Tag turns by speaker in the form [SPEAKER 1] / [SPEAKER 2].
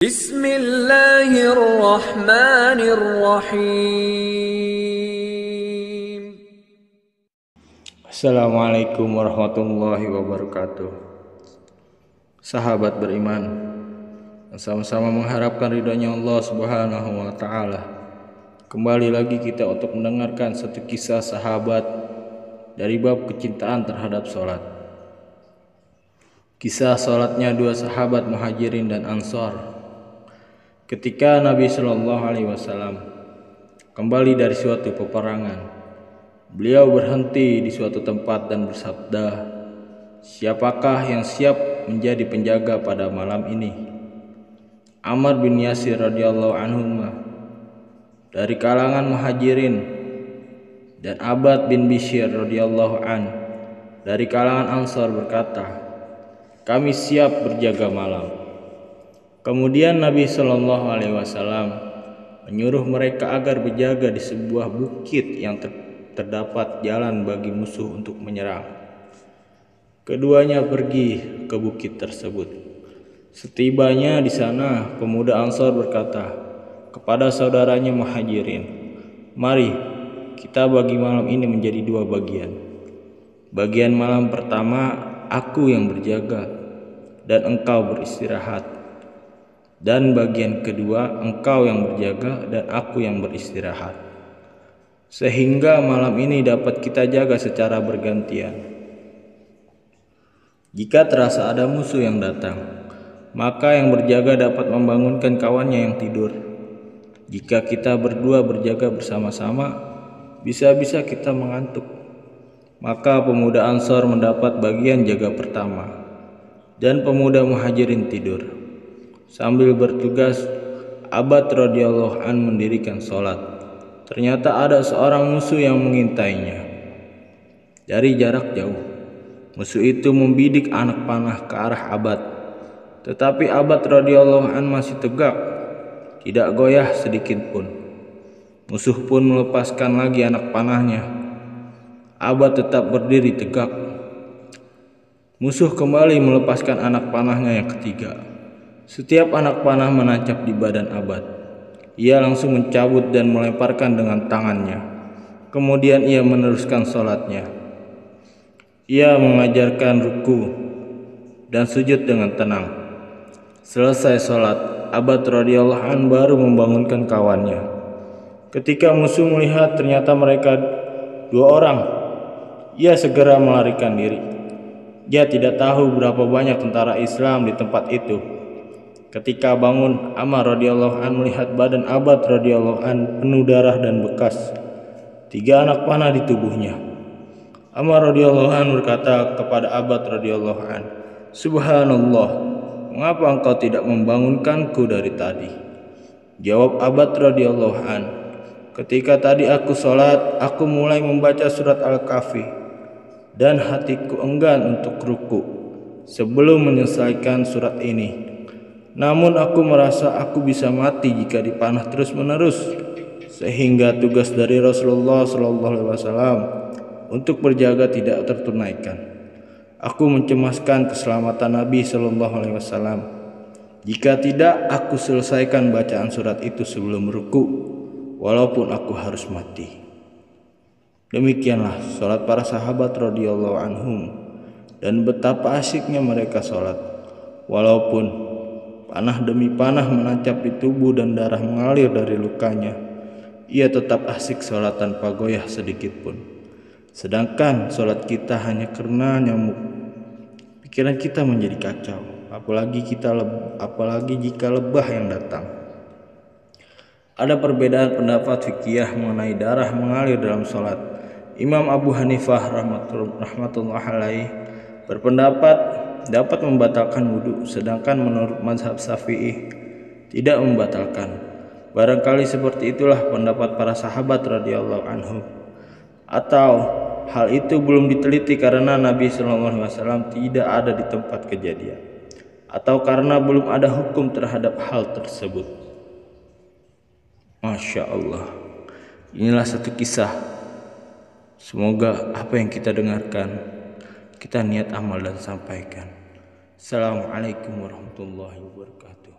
[SPEAKER 1] Bismillahirrahmanirrahim.
[SPEAKER 2] Assalamualaikum warahmatullahi wabarakatuh. Sahabat beriman, sama-sama mengharapkan ridhonya Allah Subhanahu wa Ta'ala. Kembali lagi kita untuk mendengarkan satu kisah sahabat dari bab kecintaan terhadap sholat. Kisah sholatnya dua sahabat Muhajirin dan Ansor. Ketika Nabi Shallallahu Alaihi Wasallam kembali dari suatu peperangan, beliau berhenti di suatu tempat dan bersabda, "Siapakah yang siap menjadi penjaga pada malam ini?" Ammar bin Yasir radhiyallahu anhu dari kalangan Muhajirin dan Abbad bin Bishr radhiyallahu an dari kalangan Ansor berkata, "Kami siap berjaga malam." Kemudian Nabi Shallallahu Alaihi Wasallam menyuruh mereka agar berjaga di sebuah bukit yang terdapat jalan bagi musuh untuk menyerang. Keduanya pergi ke bukit tersebut. Setibanya di sana, pemuda Ansor berkata kepada saudaranya Muhajirin, "Mari kita bagi malam ini menjadi dua bagian. Bagian malam pertama aku yang berjaga dan engkau beristirahat. Dan bagian kedua engkau yang berjaga dan aku yang beristirahat. Sehingga malam ini dapat kita jaga secara bergantian. Jika terasa ada musuh yang datang, maka yang berjaga dapat membangunkan kawannya yang tidur. Jika kita berdua berjaga bersama-sama, bisa-bisa kita mengantuk." Maka pemuda Ansor mendapat bagian jaga pertama, dan pemuda Muhajirin tidur. Sambil bertugas, Abbad radhiyallahu an mendirikan sholat. Ternyata ada seorang musuh yang mengintainya dari jarak jauh. Musuh itu membidik anak panah ke arah Abbad, tetapi Abbad radhiyallahu an masih tegak, tidak goyah sedikit pun. Musuh pun melepaskan lagi anak panahnya. Abbad tetap berdiri tegak. Musuh kembali melepaskan anak panahnya yang ketiga. Setiap anak panah menancap di badan Abbad. Ia langsung mencabut dan melemparkan dengan tangannya. Kemudian ia meneruskan sholatnya. Ia mengajarkan ruku dan sujud dengan tenang. Selesai sholat, Abbad radhiyallahu an baru membangunkan kawannya. Ketika musuh melihat ternyata mereka dua orang, ia segera melarikan diri. Dia tidak tahu berapa banyak tentara Islam di tempat itu. Ketika bangun, Ammar radhiyallahu an melihat badan Abbad radhiyallahu an penuh darah dan bekas 3 anak panah di tubuhnya. Ammar radhiyallahu an berkata kepada Abbad radhiyallahu an, "Subhanallah, mengapa engkau tidak membangunkanku dari tadi?" Jawab Abbad radhiyallahu an, "Ketika tadi aku sholat, aku mulai membaca surat Al-Kahfi dan hatiku enggan untuk ruku sebelum menyelesaikan surat ini. Namun aku merasa aku bisa mati jika dipanah terus-menerus, sehingga tugas dari Rasulullah SAW untuk berjaga tidak tertunaikan. Aku mencemaskan keselamatan Nabi SAW. Jika tidak, aku selesaikan bacaan surat itu sebelum ruku, walaupun aku harus mati." Demikianlah sholat para sahabat radhiyallahu anhum, dan betapa asyiknya mereka sholat. Walaupun panah demi panah menancap di tubuh dan darah mengalir dari lukanya, ia tetap asyik sholat tanpa goyah sedikit pun. Sedangkan sholat kita hanya karena nyamuk, pikiran kita menjadi kacau, apalagi jika lebah yang datang. Ada perbedaan pendapat fikih mengenai darah mengalir dalam sholat. Imam Abu Hanifah rahmatullah alaih berpendapat dapat membatalkan wudhu, sedangkan menurut mazhab Syafi'i tidak membatalkan. Barangkali seperti itulah pendapat para sahabat radhiyallahu anhum, atau hal itu belum diteliti karena Nabi SAW tidak ada di tempat kejadian, atau karena belum ada hukum terhadap hal tersebut. Masya Allah, inilah satu kisah. Semoga apa yang kita dengarkan kita niat amal dan sampaikan. Assalamualaikum warahmatullahi wabarakatuh.